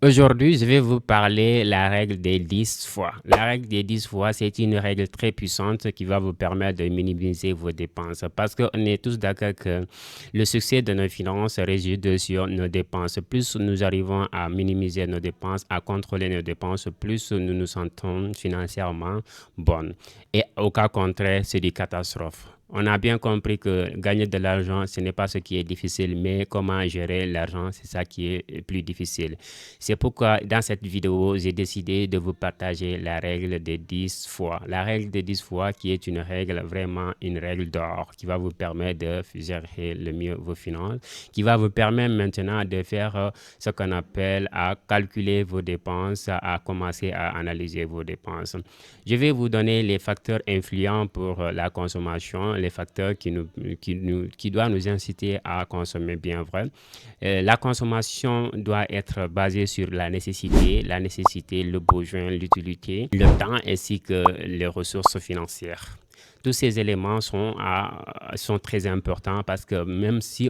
Aujourd'hui, je vais vous parler la règle des 10 fois. La règle des 10 fois, c'est une règle très puissante qui va vous permettre de minimiser vos dépenses. Parce qu'on est tous d'accord que le succès de nos finances réside sur nos dépenses. Plus nous arrivons à minimiser nos dépenses, à contrôler nos dépenses, plus nous nous sentons financièrement bonnes. Et au cas contraire, c'est des catastrophes. On a bien compris que gagner de l'argent, ce n'est pas ce qui est difficile, mais comment gérer l'argent, c'est ça qui est plus difficile. C'est pourquoi dans cette vidéo, j'ai décidé de vous partager la règle des 10 fois. La règle des 10 fois qui est une règle, vraiment une règle d'or qui va vous permettre de gérer le mieux vos finances, qui va vous permettre maintenant de faire ce qu'on appelle à calculer vos dépenses, à commencer à analyser vos dépenses. Je vais vous donner les facteurs influents pour la consommation, les facteurs qui doivent nous inciter à consommer bien vrai. La consommation doit être basée sur la nécessité, le besoin, l'utilité, le temps ainsi que les ressources financières. Tous ces éléments sont très importants parce que même si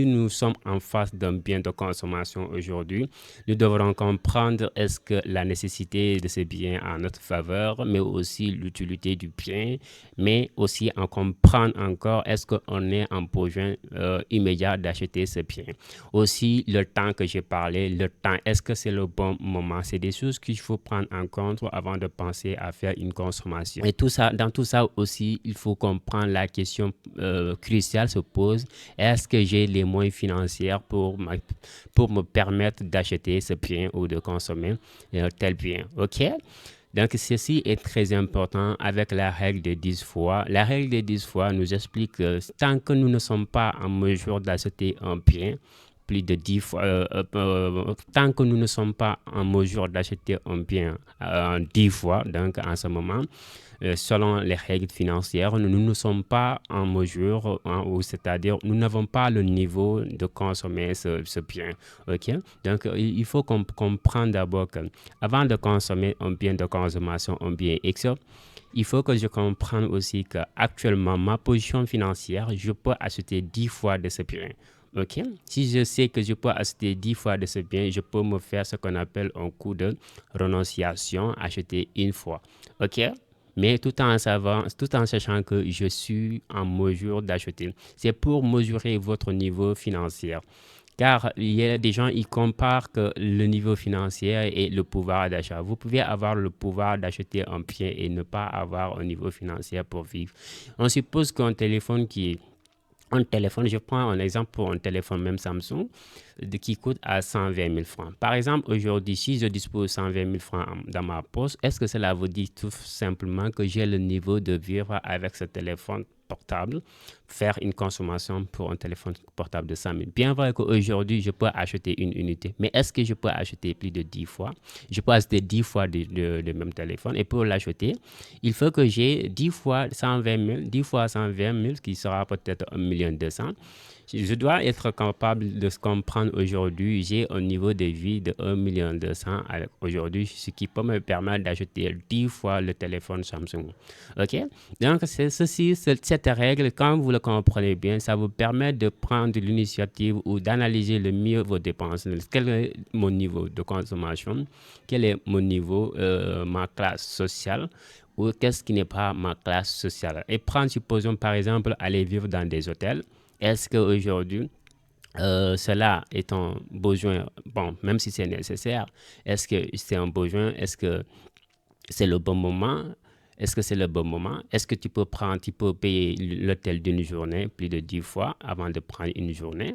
nous sommes en face d'un bien de consommation aujourd'hui, nous devrons comprendre est-ce que la nécessité de ce bien est en notre faveur, mais aussi l'utilité du bien, mais aussi en comprendre encore est-ce qu'on est en besoin immédiat d'acheter ce bien. Aussi, le temps que j'ai parlé, le temps, est-ce que c'est le bon moment? C'est des choses qu'il faut prendre en compte avant de penser à faire une consommation. Et tout ça, dans tout ça aussi, il faut comprendre la question cruciale se pose. Est-ce que j'ai les moyens financiers pour me permettre d'acheter ce bien ou de consommer tel bien? OK? Donc, ceci est très important avec la règle de 10 fois. La règle de 10 fois nous explique que tant que nous ne sommes pas en mesure d'acheter un bien, plus de 10 fois, tant que nous ne sommes pas en mesure d'acheter un bien 10 fois, donc en ce moment, selon les règles financières, nous ne sommes pas en mesure, ou c'est-à-dire nous n'avons pas le niveau de consommer ce bien. Ok? Donc, il faut comprendre d'abord que avant de consommer un bien de consommation, un bien X, il faut que je comprenne aussi qu'actuellement, ma position financière, je peux acheter 10 fois de ce bien. Ok? Si je sais que je peux acheter 10 fois de ce bien, je peux me faire ce qu'on appelle un coût de renonciation, acheter une fois. Ok? Mais tout en sachant que je suis en mesure d'acheter. C'est pour mesurer votre niveau financier. Car il y a des gens, ils comparent que le niveau financier et le pouvoir d'achat. Vous pouvez avoir le pouvoir d'acheter un bien et ne pas avoir un niveau financier pour vivre. On suppose qu'un téléphone je prends un exemple pour un téléphone même Samsung qui coûte à 120 000 francs. Par exemple, aujourd'hui, si je dispose de 120 000 francs dans ma poche, est-ce que cela vous dit tout simplement que j'ai le niveau de vivre avec ce téléphone portable, faire une consommation pour un téléphone portable de 100 000? Bien vrai qu'aujourd'hui, je peux acheter une unité, mais est-ce que je peux acheter plus de 10 fois? Je peux acheter 10 fois le même téléphone et pour l'acheter, il faut que j'ai 10 fois 120 000, 10 fois 120 000, qui sera peut-être 1 200 000. Je dois être capable de se comprendre aujourd'hui. J'ai un niveau de vie de 1 200 000 aujourd'hui, ce qui peut me permettre d'acheter 10 fois le téléphone Samsung. OK? Donc, cette règle, quand vous le comprenez bien, ça vous permet de prendre l'initiative ou d'analyser le mieux vos dépenses. Quel est mon niveau de consommation? Quel est mon niveau, ma classe sociale? Ou qu'est-ce qui n'est pas ma classe sociale? Et prendre, supposons par exemple, aller vivre dans des hôtels. Est-ce qu'aujourd'hui, cela est un besoin, bon, même si c'est nécessaire, est-ce que c'est un besoin, est-ce que c'est le bon moment? Est-ce que c'est le bon moment? Est-ce que tu peux payer l'hôtel d'une journée plus de 10 fois avant de prendre une journée?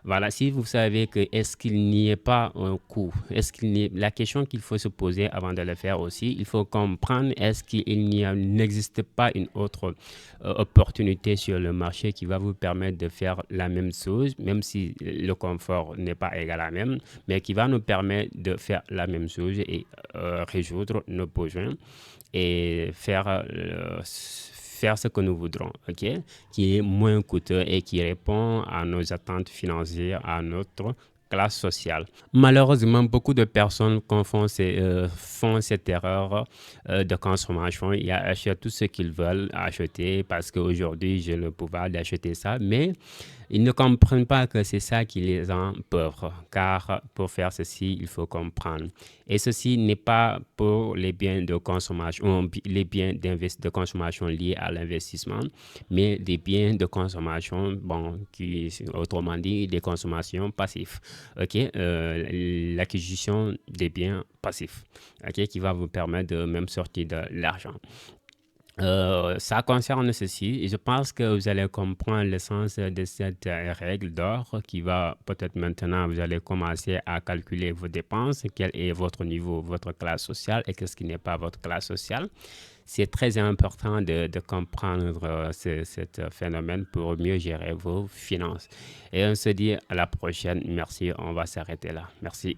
Voilà, si vous savez que est-ce qu'il n'y ait pas un coût, la question qu'il faut se poser avant de le faire aussi, il faut comprendre est-ce qu'il n'existe pas une autre opportunité sur le marché qui va vous permettre de faire la même chose, même si le confort n'est pas égal à même, mais qui va nous permettre de faire la même chose et résoudre nos besoins et faire ce que nous voudrons, ok, qui est moins coûteux et qui répond à nos attentes financières, à notre classe sociale. Malheureusement, beaucoup de personnes font cette erreur de consommation. Ils achètent tout ce qu'ils veulent acheter parce qu'aujourd'hui, j'ai le pouvoir d'acheter ça. Mais Ils ne comprennent pas que c'est ça qui les rend pauvres, car pour faire ceci, il faut comprendre. Et ceci n'est pas pour les biens de consommation, les biens de consommation liés à l'investissement, mais des biens de consommation, bon, autrement dit, des consommations passives. Ok, l'acquisition des biens passifs, ok, qui va vous permettre de même sortir de l'argent. Ça concerne ceci et je pense que vous allez comprendre le sens de cette règle d'or qui va peut-être maintenant, vous allez commencer à calculer vos dépenses, quel est votre niveau, votre classe sociale et qu'est-ce qui n'est pas votre classe sociale. C'est très important de comprendre ce phénomène pour mieux gérer vos finances. Et on se dit à la prochaine. Merci, on va s'arrêter là. Merci.